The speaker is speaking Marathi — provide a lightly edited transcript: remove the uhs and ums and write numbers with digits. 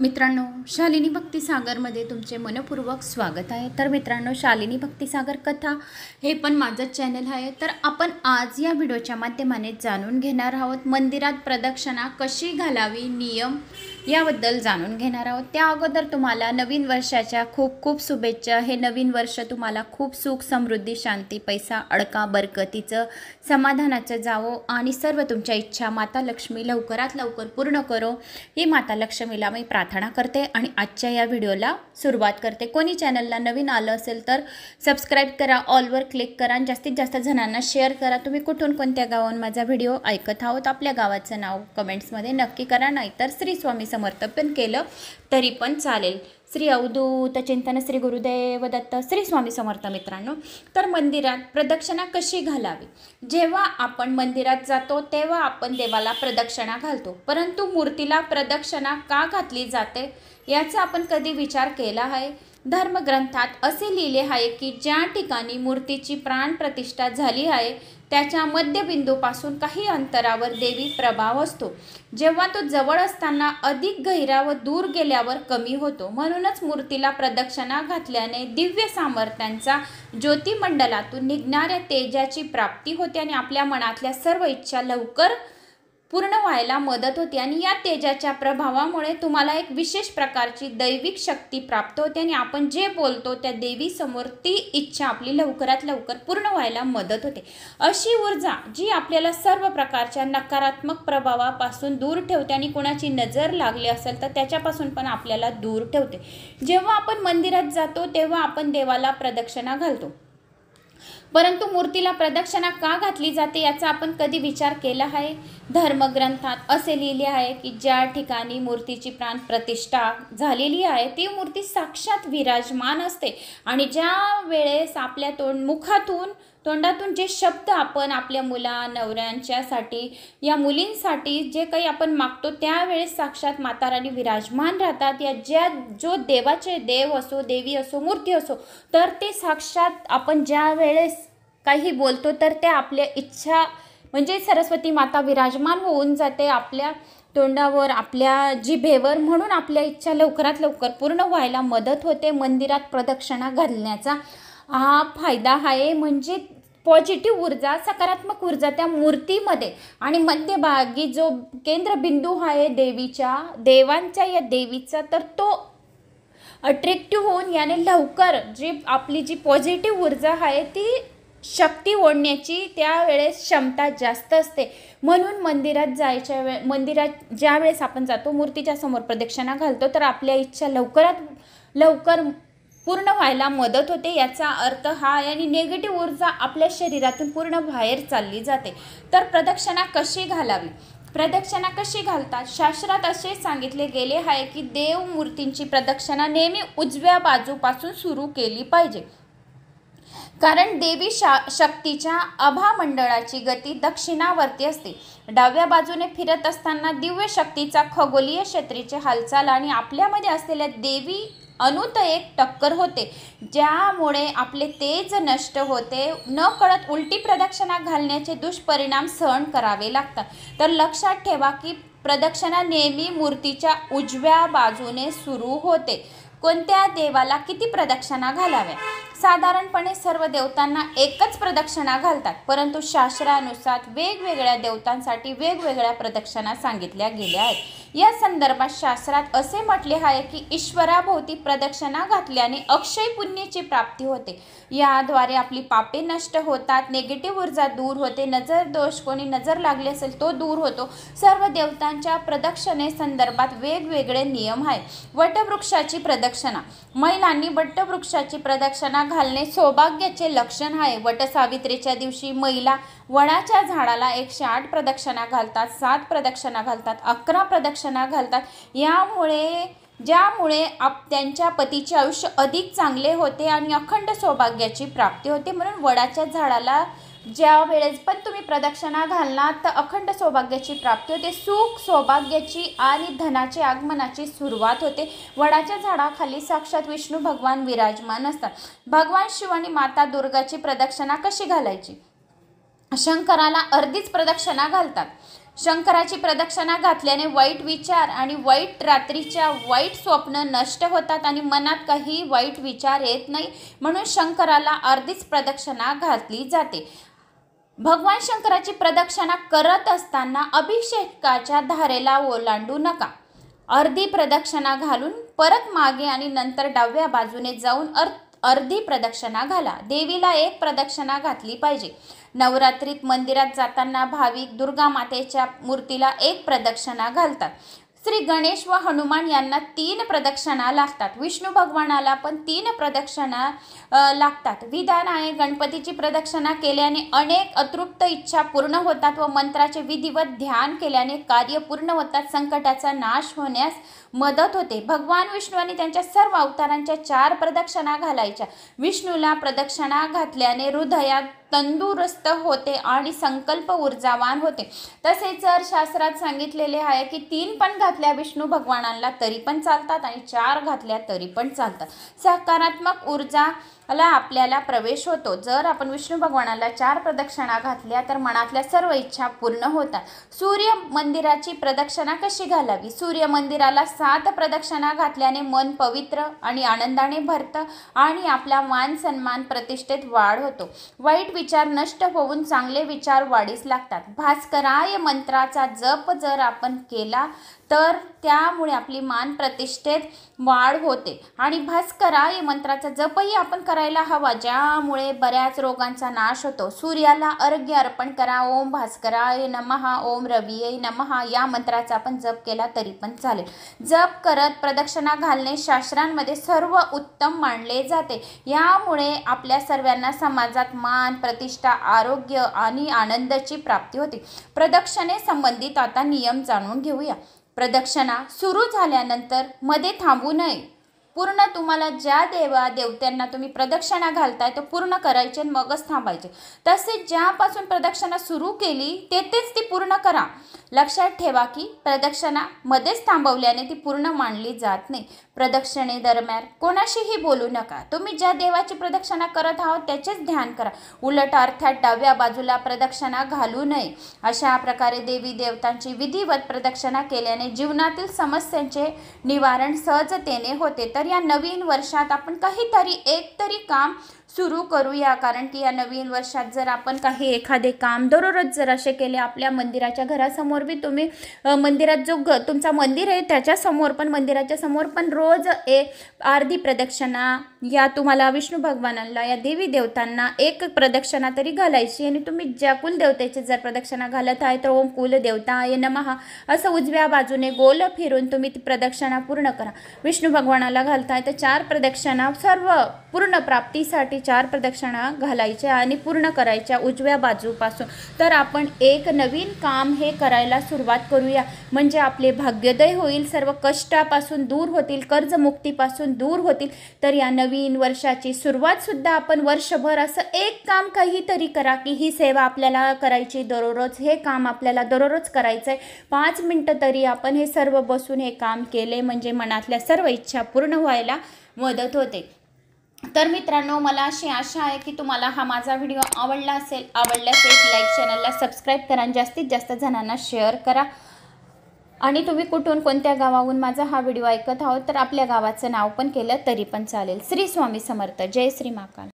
मित्रांनो, शालिनी भक्तिसागरमध्ये तुमचे मनपूर्वक स्वागत आहे। तर मित्रांनो, शालिनी भक्तिसागर कथा हे पण माझं चॅनल आहे। तर आपण आज या व्हिडिओच्या माध्यमाने जाणून घेणार आहोत मंदिरात प्रदक्षिणा कशी घालावी, नियम याबद्दल जाणून घेणार आहोत। त्या अगोदर तुम्हाला नवीन वर्षाच्या खूप खूप शुभेच्छा। हे नवीन वर्ष तुम्हाला खूप सुख, समृद्धी, शांती, पैसा, अडका, बरकतीचं, समाधानाचं जावो आणि सर्व तुमच्या इच्छा माता लक्ष्मी लवकरात लवकर पूर्ण करो ही माता लक्ष्मीला मी प्रार्थना करते आणि आजच्या या व्हिडिओला सुरुवात करते। कोणी चॅनलला नवीन आलं असेल तर सबस्क्राइब करा, ऑलवर क्लिक करा आणि जास्तीत जास्त जणांना शेअर करा। तुम्ही कुठून कोणत्या गावाहून माझा व्हिडिओ ऐकत आहोत आपल्या गावाचं नाव कमेंट्समध्ये नक्की करा, नाहीतर श्री स्वामी समर्थ पण केलं तरी पण चालेल। श्री अवधूत चिंतन, श्री गुरुदेव दत्त, श्री स्वामी समर्थ। मित्रांनो, तर मंदिरात प्रदक्षिणा कशी घालावी? जेव्हा आपण मंदिरात जातो तेव्हा आपण देवाला प्रदक्षिणा घालतो, परंतु मूर्तीला प्रदक्षिणा का घातली जाते याचा आपण कधी विचार केला आहे? धर्मग्रंथात असे लिहिले आहे की ज्या ठिकाणी मूर्तीची प्राण प्रतिष्ठा झाली आहे त्याच्या मध्यबिंदूपासून काही अंतरावर देवी प्रभाव असतो। जेव्हा तो जवळ असताना अधिक गहिरा व दूर गेल्यावर कमी होतो। म्हणूनच मूर्तीला प्रदक्षिणा घातल्याने दिव्य सामर्थ्यांचा ज्योतिमंडलातून निघणाऱ्या तेजाची प्राप्ती होते आणि आपल्या मनातल्या सर्व इच्छा लवकर पूर्ण व्हायला मदत होते आणि या तेजाच्या प्रभावामुळे तुम्हाला एक विशेष प्रकारची दैविक शक्ती प्राप्त होते आणि आपण जे बोलतो त्या देवी समोर ती इच्छा आपली लवकरात लवकर पूर्ण व्हायला मदत होते। अशी ऊर्जा जी आपल्याला सर्व प्रकारच्या नकारात्मक प्रभावापासून दूर ठेवते आणि कोणाची नजर लागली असेल तर त्याच्यापासून पण आपल्याला दूर ठेवते। जेव्हा आपण मंदिरात जातो तेव्हा आपण देवाला प्रदक्षिणा घालतो, परंतु मूर्तीला प्रदक्षिणा का घातली जाते याचा आपण कधी विचार केला आहे? धर्मग्रंथात असे लिहिले आहे की ज्या ठिकाणी मूर्तीची प्राण प्रतिष्ठा झालेली आहे ती मूर्ती साक्षात विराजमान असते आणि ज्या वेळेस आपल्या तोंडातून जे शब्द आपण आपल्या मुला नवऱ्यांच्यासाठी या मुलींसाठी जे काही आपण मागतो त्यावेळेस साक्षात माता राणी विराजमान राहतात। या जो देवाचे देव असो, देवी असो, मूर्ती असो, तर ते साक्षात आपण ज्या वेळेस काही बोलतो तर ते आपल्या इच्छा म्हणजे सरस्वती माता विराजमान होऊन जाते आपल्या तोंडावर, आपल्या जिभेवर, म्हणून आपल्या इच्छा लवकरात लवकर पूर्ण व्हायला मदत होते। मंदिरात प्रदक्षिणा घालण्याचा हा फायदा आहे, म्हणजे पॉझिटिव्ह ऊर्जा, सकारात्मक ऊर्जा त्या मूर्तीमध्ये आणि मध्यभागी जो केंद्रबिंदू आहे देवांच्या या देवीचा, तर तो अट्रॅक्टिव्ह होऊन याने लवकर आपली जी पॉझिटिव्ह ऊर्जा आहे ती शक्ती ओढण्याची त्यावेळेस क्षमता जास्त असते। म्हणून मंदिरात ज्या वेळेस आपण जातो मूर्तीच्या समोर प्रदक्षिणा घालतो तर आपल्या इच्छा लवकरात लवकर पूर्ण व्हायला मदत होते। याचा अर्थ हा आहे आणि निगेटिव्ह ऊर्जा आपल्या शरीरातून पूर्ण बाहेर चालली जाते। तर प्रदक्षिणा कशी घालावी? प्रदक्षिणा कशी घालतात? शास्त्रात असे सांगितले गेले आहे की देव मूर्तींची प्रदक्षिणा नेहमी उजव्या बाजूपासून सुरू केली पाहिजे, कारण देवी शक्तीच्या आभामंडळाची गती दक्षिणावर्ती असते। डाव्या बाजूने फिरत असताना दिव्य शक्तीचा खगोलीय क्षेत्राची हालचाल आणि आपल्यामध्ये असलेल्या देवी अणुत एक टक्कर होते, ज्यामुळे आपले तेज नष्ट होते। न कळत उलटी प्रदक्षिणा घालण्याचे दुष्परिणाम सहन करावे लागतात। तर लक्षात ठेवा की प्रदक्षिणा नेहमी मूर्तीच्या उजव्या बाजूने सुरू होते। कोणत्या देवाला किती प्रदक्षिणा घालाव्या? साधारणपणे सर्व देवतांना एकच प्रदक्षिणा घालतात, परंतु शास्त्रानुसार वेगवेगळ्या देवतांसाठी वेगवेगळ्या प्रदक्षिणा सांगितल्या गेल्या आहेत। या संदर्भात शास्त्रात असे म्हटले आहे की ईश्वराभोवती प्रदक्षिणा घातल्याने अक्षय पुण्याची प्राप्ती होते। याद्वारे आपली पापे नष्ट होतात, निगेटिव्ह ऊर्जा दूर होते, नजर दोष, कोणी नजर लागली असेल तो दूर होतो। सर्व देवतांच्या प्रदक्षिणे संदर्भात वेगवेगळे नियम आहेत। वटवृक्षाची प्रदक्षिणा, महिलांनी वटवृक्षाची प्रदक्षिणा घालणे सौभाग्याचे लक्षण आहे। वटसावित्रीच्या दिवशी महिला वडाच्या झाडाला 108 प्रदक्षिणा घालतात, 7 प्रदक्षिणा घालतात, 11 प्रदक्षिणा घालतात, ज्यामुळे त्यांच्या पतीचे आयुष्य अधिक चांगले होते आणि अखंड सौभाग्याची प्राप्ती होते। म्हणून वडाच्या झाडाला ज्या वेळेस पण तुम्ही प्रदक्षिणा घालणार तर अखंड सौभाग्याची प्राप्ती होते, सुख सौभाग्याची आणि धनाचे आगमनाची सुरुवात होते। वडाच्या झाडाखाली साक्षात विष्णू भगवान विराजमान असतात। भगवान शिव आणि माता दुर्गाची प्रदक्षिणा कशी घालायची? शंकराला अर्धीच प्रदक्षिणा घालतात, शंकराची प्रदक्षिणा घातल्याने वाईट विचार आणि वाईट रात्रीच्या वाईट स्वप्न नष्ट होतात आणि मनात काही वाईट विचार येत नाही, म्हणून शंकराला अर्धीच प्रदक्षिणा घातली जाते. भगवान शंकराची प्रदक्षिणा करत असताना अभिषेकाच्या धारेला ओलांडू नका. अर्धी प्रदक्षिणा घालून परत मागे आणि नंतर डाव्या बाजूने जाऊन अर्धी प्रदक्षिणा घाला. देवीला एक प्रदक्षिणा घातली पाहिजे. नवरात्रीत मंदिरात जाताना भाविक दुर्गा मातेच्या मूर्तीला एक प्रदक्षिणा घालतात. श्री गणेश व हनुमान यांना 3 प्रदक्षिणा लागतात. विष्णू भगवानाला पण 3 प्रदक्षिणा लागतात. विधान आहे, गणपतीची प्रदक्षिणा केल्याने अनेक अतृप्त इच्छा पूर्ण होतात व मंत्राचे विधिवत ध्यान केल्याने कार्य पूर्ण होतात. संकटाचा नाश होण्यास मदत होते. भगवान विष्णू आणि त्यांच्या सर्व अवतारांच्या 4 प्रदक्षिणा घालायच्या. विष्णूला प्रदक्षिणा घातल्याने हृदयात तंदुरुस्त होते आणि संकल्प ऊर्जावान होते. तसेच जर शास्त्रात सांगितलेले आहे की 3 पण घातल्या विष्णू भगवानांना तरी पण चालतात आणि 4 घातल्या तरी पण चालतात. सकारात्मक ऊर्जाला आपल्याला प्रवेश होतो. जर आपण विष्णू भगवानाला 4 प्रदक्षिणा घातल्या तर मनातल्या सर्व इच्छा पूर्ण होतात. सूर्य मंदिराची प्रदक्षिणा कशी घालावी? सूर्य मंदिराला 7 प्रदक्षिणा घातल्याने मन पवित्र आणि आनंदाने भरतं आणि आपला मान सन्मान प्रतिष्ठेत वाढ होतो. वाईट विचार नष्ट होऊन चांगले विचार वाढीस लागतात. भास्कराय मंत्राचा जप जर आपण केला तर त्यामुळे आपली मान प्रतिष्ठेत वाढ होते आणि भास्कराय मंत्राचा जपही आपण करायला हवा, ज्यामुळे बऱ्याच रोगांचा नाश होतो. सूर्याला अर्घ्य अर्पण करा. ओम भास्कराय नमः, ओम रविये नमः या मंत्राचा आपण जप केला तरी पण चालेल. जप करत प्रदक्षिणा घालणे शास्त्रांमध्ये सर्व उत्तम मानले जाते. यामुळे आपल्या सर्वांना समाजात मान, प्रतिष्ठा, आरोग्य आणि आनंदाची प्राप्ती होते. प्रदक्षिणे संबंधित आता नियम जाणून घेऊया. प्रदक्षिणा सुरू झाल्यानंतर मध्ये थांबू नये. पूर्ण तुम्हाला ज्या देवतांना तुम्ही प्रदक्षिणा घालताय तो पूर्ण करायचे मगच थांबायचे. तसेच ज्यापासून प्रदक्षिणा सुरू केली तेथेच ती पूर्ण करा. लक्षात ठेवा की प्रदक्षिणा मध्येच थांबवल्याने ती पूर्ण मानली जात नाही. प्रदक्षिणेदरम्यान कोणाशीही बोलू नका. तुम्ही ज्या देवाची प्रदक्षिणा करत आहोत त्याचेच ध्यान करा. उलट अर्थात डाव्या बाजूला प्रदक्षिणा घालू नये. अशा प्रकारे देवी देवतांची विधिवत प्रदक्षिणा केल्याने जीवनातील समस्यांचे निवारण सहजतेने होते. तर या नवीन वर्षात आपण काहीतरी एकतरी काम सुरू करूया, कारण की या नवीन वर्षात जर आपण एखादे काम दररोज जर असे केले, आपल्या मंदिराच्या घरासमोर बी तुम्ही मंदिरात जो तुमचा मंदिर आहे त्याच्यासमोर पण, मंदिराच्या समोर पण रोज अर्धी प्रदक्षिणा या तुम्हाला विष्णू भगवानांना या देवी देवतांना एक प्रदक्षिणा तरी घालायची. आणि तुम्ही ज्या कुलदेवतेची जर प्रदक्षिणा घालत आहे तर ओम कुलदेवताय नमः असं उजव्या बाजूने गोल फिरून तुम्ही ती प्रदक्षिणा पूर्ण करा. विष्णू भगवानाला घालताय तर 4 प्रदक्षिणा सर्व पूर्ण प्राप्तीसाठी 4 प्रदक्षिणा घालायच्या आणि पूर्ण करायच्या उजव्या बाजूपासून. तर आपण एक नवीन काम हे करायला सुरुवात करूया, म्हणजे आपले भाग्योदय होईल, सर्व कष्टापासून दूर होतील, कर्जमुक्तीपासून दूर होतील. तर या नवीन वर्षाची सुरुवात सुद्धा आपण वर्षभर असं एक काम काहीतरी करा की ही सेवा आपल्याला करायची दररोज, हे काम आपल्याला दररोज करायचं आहे. 5 मिनिटं तरी आपण हे सर्व बसून हे काम केले म्हणजे मनातल्या सर्व इच्छा पूर्ण व्हायला मदत होते. तर मित्रांनो, मला अशी आशा आहे की तुम्हाला हा माझा व्हिडिओ आवडला असेल. आवडल्यास एक लाईक, चॅनलला सबस्क्राईब करा आणि जास्तीत जास्त जणांना शेअर करा. आणि तुम्ही कुठून कोणत्या गावाहून माझा हा व्हिडिओ ऐकत आहोत तर आपल्या गावाचं नाव पण केलं तरी पण चालेल. श्री स्वामी समर्थ. जय श्री महाकाल.